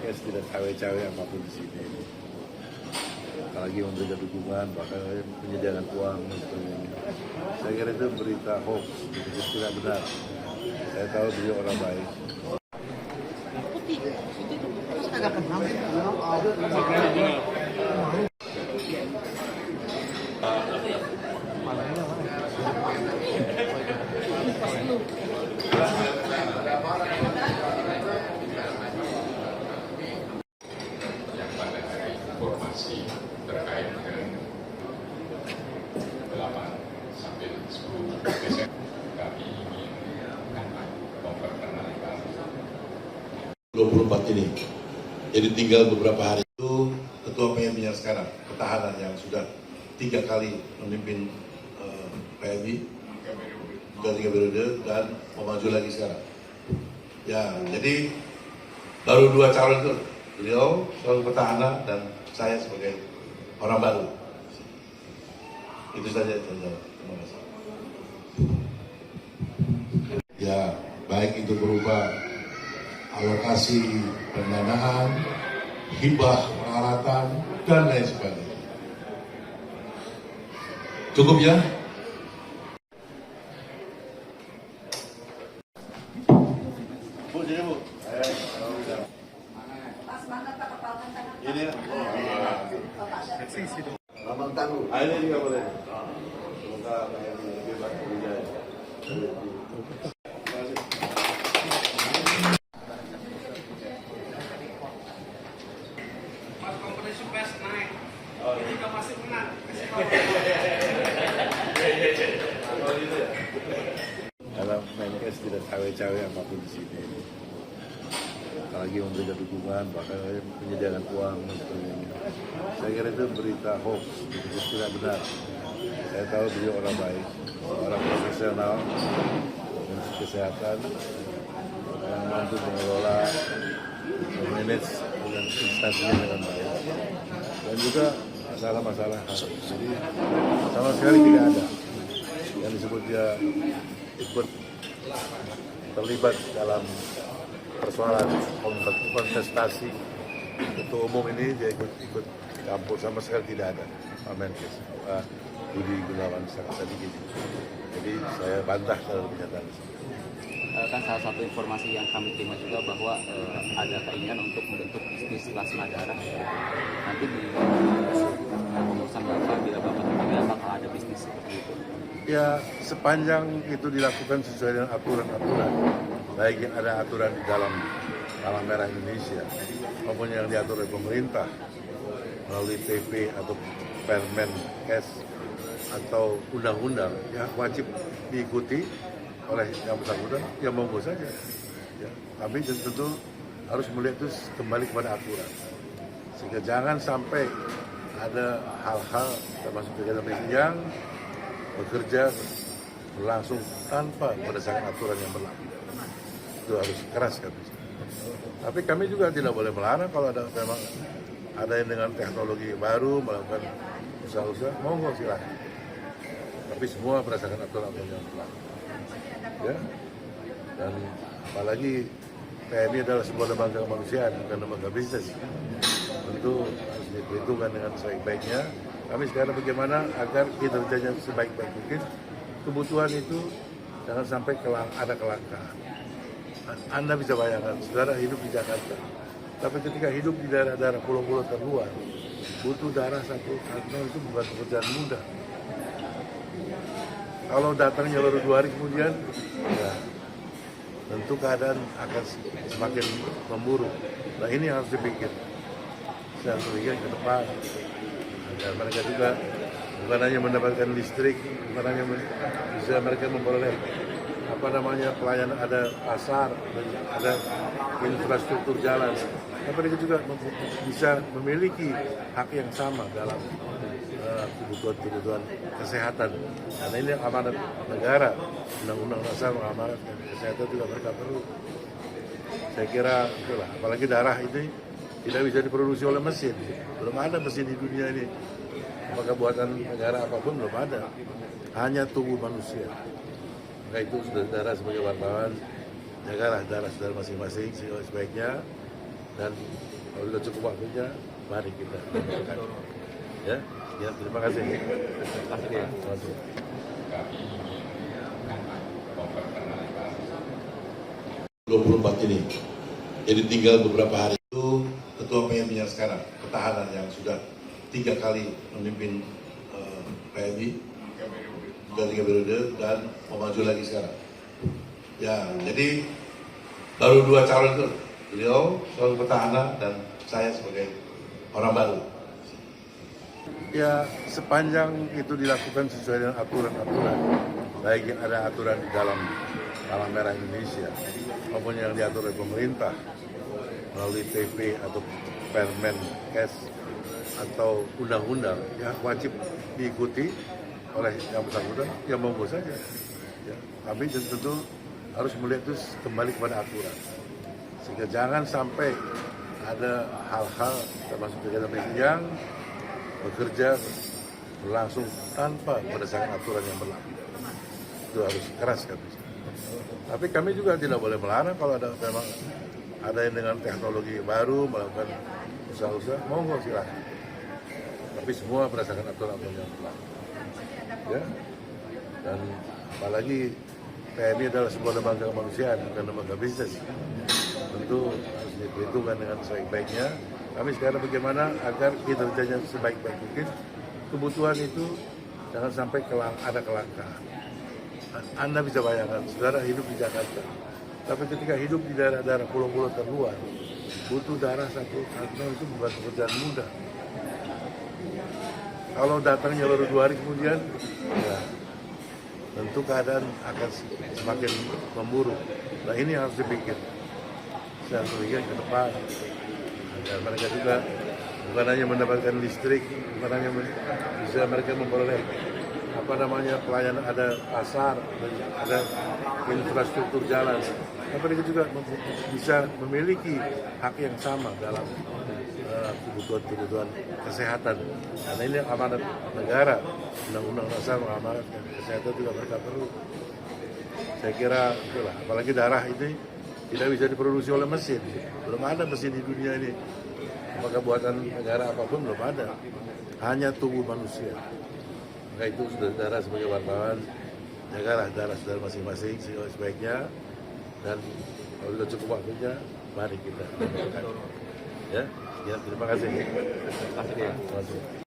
Menkes tidak cawe-cawe apapun di sini. Apalagi memberikan dukungan, bahkan menyediakan uang dan sebagainya. Saya kira itu berita hoax, itu tidak benar. Saya tahu beliau orang baik. Informasi terkait dengan 8 sampai 10 Desember kami ingin memperkenalkan 24 ini. Jadi tinggal beberapa hari itu Ketua PMI yang sekarang, Pertahanan yang sudah 3 kali memimpin PMI, sudah 3 periode dan mau maju lagi sekarang. Ya, jadi baru 2 calon itu, beliau sebagai Pertahanan dan saya sebagai orang baru. Itu saja. Terima kasih. Ya, baik itu berupa alokasi pendanaan, hibah peralatan, dan lain sebagainya. Cukup ya? Bu, sini Bu. Ini Lambang Tangguh. Ini juga boleh. Semoga lebih baik berjaya. Pas kompetisi pes naik, jika masih menang, Kalau Menkes tidak cawe-cawe apapun di sini. Apalagi memberikan dukungan, bahkan menyediakan uang dan sebagainya. Saya kira itu berita hoax, itu tidak benar. Saya tahu beliau orang baik, orang profesional, dan kesehatan, yang mampu mengelola, memanage dengan instansinya dengan baik. Dan juga masalah-masalah jadi sama sekali tidak ada yang disebut dia ikut terlibat dalam persoalan kontestasi ketua umum ini. Dia ikut campur, sama sekali tidak ada. Pak Menkes, Pak Budi Gunawan Sadikin. Jadi saya bantah kalau pernyataan itu. Kan salah satu informasi yang kami terima juga bahwa ada keinginan untuk membentuk bisnis plasma darah. Nanti di pengurusan Bapak, bila Bapak terpilih, apakah ada bisnis seperti itu? Ya, sepanjang itu dilakukan sesuai dengan aturan-aturan, baik yang ada aturan di dalam Palang Merah Indonesia maupun yang diatur oleh pemerintah melalui PP atau Permenkes atau undang-undang, ya wajib diikuti oleh yang bersangkutan, ya monggo saja. Ya, kami tentu harus melihat itu kembali kepada aturan, sehingga jangan sampai ada hal-hal termasuk kegiatan yang bekerja berlangsung tanpa berdasarkan aturan yang berlaku. Itu harus keras kami. Tapi kami juga tidak boleh melarang kalau ada memang ada yang dengan teknologi baru melakukan usaha-usaha, monggo silakan. Tapi semua berdasarkan aturan yang berlaku. Ya, dan apalagi PMI adalah sebuah lembaga kemanusiaan, bukan lembaga bisnis. Tentu harus diperhitungkan dengan sebaik-baiknya. Kami sekarang bagaimana agar kinerjanya sebaik-baik mungkin. Kebutuhan itu jangan sampai ada kelangkaan. Anda bisa bayangkan, saudara hidup di Jakarta, tapi ketika hidup di daerah-daerah pulau-pulau terluar, butuh darah satu kantong itu bukan pekerjaan mudah. Kalau datangnya baru 2 hari kemudian, ya, tentu keadaan akan semakin memburuk. Nah, ini harus dipikir. Saya harus pikir ke depan. Agar mereka juga bukan hanya mendapatkan listrik, bukan hanya bisa mereka memperoleh pelayanan, ada pasar, ada infrastruktur jalan, tapi mereka juga bisa memiliki hak yang sama dalam kebutuhan kesehatan. Karena ini amanat negara, Undang-Undang Dasar mengamanatkan kesehatan juga mereka perlu. Saya kira itulah, apalagi darah ini tidak bisa diproduksi oleh mesin. Belum ada mesin di dunia ini. Apakah buatan negara apapun belum ada. Hanya tubuh manusia. Maka itu saudara sebagai wartawan, jagalah darah saudara masing-masing sebaiknya dan kalau sudah cukup waktunya, mari kita lakukan. Ya, terima kasih. Terima kasih ya. Terima kasih. kami akan memperkenalkan 24 ini. Jadi tinggal beberapa hari itu ketua PMI yang sekarang, pertahanan yang sudah 3 kali memimpin PMI, sudah 3 periode dan mau maju lagi sekarang. Ya, jadi baru 2 calon itu, beliau sebagai petahana dan saya sebagai orang baru. Ya, sepanjang itu dilakukan sesuai dengan aturan-aturan, baik yang ada aturan di dalam Palang Merah Indonesia maupun yang diatur oleh pemerintah melalui PP atau Permen Kes atau undang-undang, ya wajib diikuti oleh yang bersangkutan, ya monggo saja. Ya, kami tentu harus melihat itu kembali kepada aturan, sehingga jangan sampai ada hal-hal termasuk kegiatan yang bekerja berlangsung tanpa berdasarkan aturan yang berlaku. Itu harus keras kami. Tapi kami juga tidak boleh melarang kalau ada memang ada yang dengan teknologi baru melakukan usaha-usaha, monggo silakan. Tapi semua berdasarkan aturan-aturan yang berlaku. Ya. Dan apalagi PMI adalah sebuah lembaga kemanusiaan, bukan lembaga bisnis. Tentu harus diperhitungkan dengan sebaik-baiknya. Kami sekarang bagaimana agar kinerjanya sebaik-baik mungkin. Kebutuhan itu jangan sampai ada kelangkaan. Anda bisa bayangkan, saudara hidup di Jakarta, tapi ketika hidup di daerah-daerah pulau-pulau terluar, butuh darah satu kantong itu bukan pekerjaan mudah. Kalau datangnya baru 2 hari kemudian, ya tentu keadaan akan semakin memburuk. Nah ini harus dipikir. Saya harus pikir ke depan. Agar mereka juga bukan hanya mendapatkan listrik, bukan hanya bisa mereka memperoleh pelayanan, ada pasar, ada infrastruktur jalan, tapi mereka juga bisa memiliki hak yang sama dalam kebutuhan kesehatan. Karena ini amanat negara, undang-undang dasar mengamanatkan kesehatan juga mereka perlu. Saya kira itulah, apalagi darah ini tidak bisa diproduksi oleh mesin. Belum ada mesin di dunia ini. Apakah buatan negara apapun belum ada. Hanya tubuh manusia. Maka itu saudara sebagai wartawan, jagalah darah saudara masing-masing sebaiknya. Dan kalau sudah cukup waktunya, mari kita lakukan. Ya, terima kasih. Terima kasih ya. Terima kasih.